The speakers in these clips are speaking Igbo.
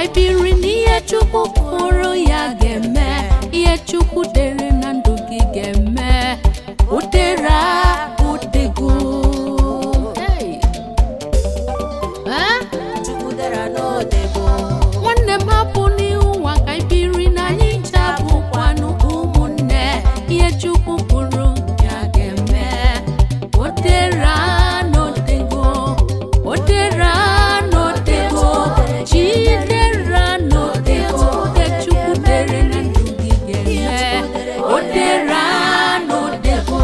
ka ibiri n'ihe Chukwu kwuru ya ga-eme, ihe Chukwu dere na ndụ gị ga-eme. O dere odego. Chukwu dere n'odego. Nwanne m hapụ n'ihu ụwa ka ibiri na anyị ncha bụkwanụ ụmụnne, ihe Chukwu kwuru ya ga-eme. O dere n'odego. O dere n'odego. Chi dere n'odego. Ihe Chukwu dere na ndụ gị ga-eme. O dere n'odego.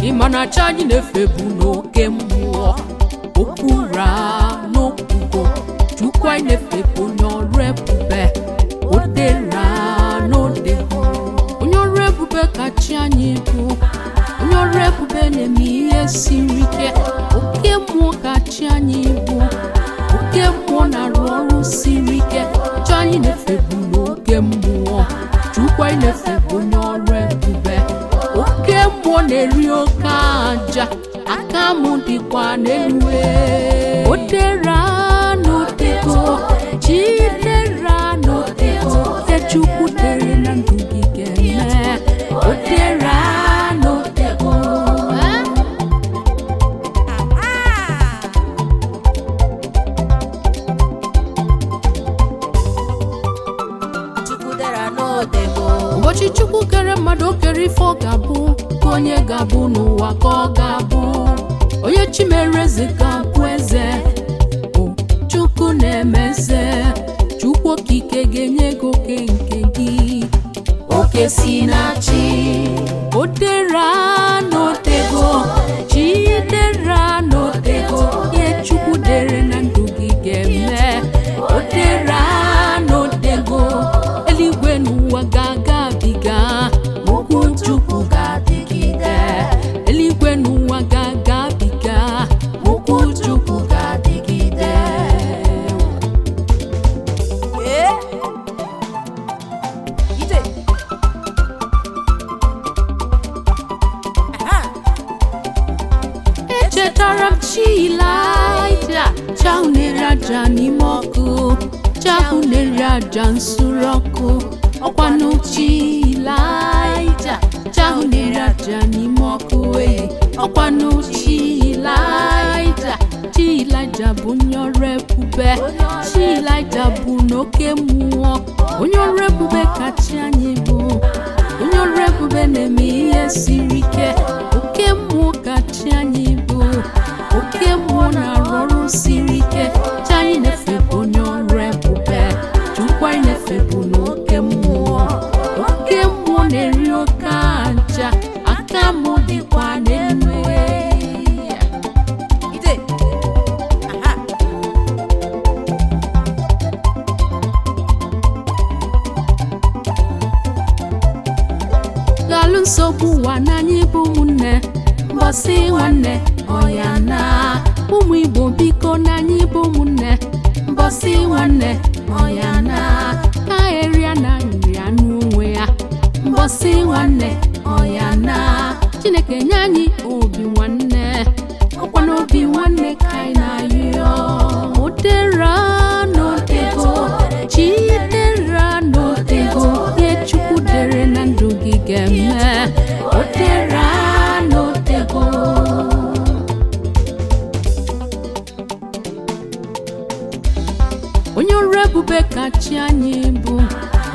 Ịmana chi anyị na-efe bụ n'oke mmụọ, okwura n'okwugo. Chukwu anyị na-efe bụ onye ọrụ ebube, o dere n'odego. Onye ọrụ ebube ka chi anyị bụ, onye ọrụ ebube na-eme ihe siri ike. Oke mmụọ ka chi anyị bụ, oke mmụọ na-arụ ọrụ siri ike. Chi anyị na-efe bụ n'oke mmụọ, Chukwu anyị na-efe bụ onye ọrụ ebube. Oke mmụọ na-eri oke aja, aka m dịkwa n'elu. O dere n'odego. Chi dere n'odego. Ihe Chukwu dere na ndụ gị ga-eme. O dere n'odego. Chukwu dere n'odego. Ụbọchị Chukwu kere mmadụ, o kere ife ọ ga-abụ, ka onye ga-abụ n'ụwa ka ọ ga-abụ. Onye chi mere eze ga-abụ eze. O Chukwu na-eme eze. Chukwu okike ga-enye gị oke nke gị, oke si na chi. O dere n'odego. Chi dere n'odego. Ihe Chukwu dere na ndụ gị ga-eme. O dere n'odego. Eluigwe n'ụwa ga-agabiga, okwu Chukwu ga-adịgide. Eluigwe n'ụwa ga-agabiga, okwu Chukwu ga-adịgide. Ide. Echetara m chi Ịlaịja, chi ahụ na-eri aja n'ime ọkụ, chi ahụ na-eri aja nsure ọkụ. Ọkwanụ chi Ịlaịja, chi ahụ na-eri aja n'ime ọkụ. Ọkwanụ chi Ịlaịja. Chi Ịlaịja bụ onye ọrụ ebube. Chi Ịlaịja bụ n'oke mmụọ, onye ọrụ ebube ka chi anyị bụ. Onye ọrụ ebube na-eme ihe siri ike. Oke mmụọ ka chi anyị bụ, oke mmụọ na-arụ ọrụ siri ike. Chi anyị na-efe bụ onye ọrụ ebube, Chukwu anyị na-efe bụ n'oke mmụọ. Oke mmụọ na-eri oke aja, aka m dịkwa n'elu. Ide. Galụ nsogbu ụwa na anyị bụ ụmụnne, mbọsị nwanne ọya na. Ụmụ Igbo biko na anyị bụ ụmụnne, mbọsị nwanne ọya na. Ka erịa na nri anụ onwe ya, mbọsị nwanne ọya na. Chineke nye anyị obi nwanne, ọkwa n'obi nwanne ka anyị na-ayọ. O dere n'odego. Chi dere n'odego. Ihe Chukwu dere na ndụ gị ga-eme. O dere n'odego. Onye ọrụ ebube ka chi anyị bụ,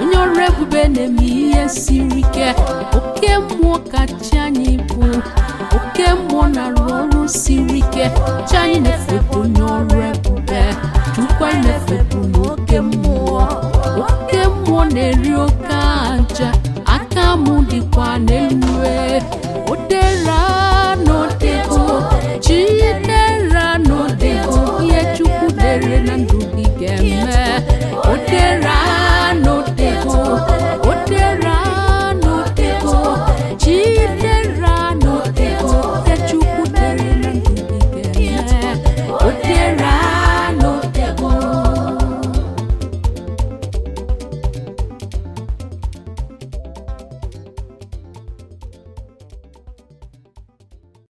onye ọrụ ebube na-eme ihe siri ike. Oke mmụọ ka chi anyị bụ, oke mmụọ na-arụ ọrụ siri ike. Chi anyị na-efe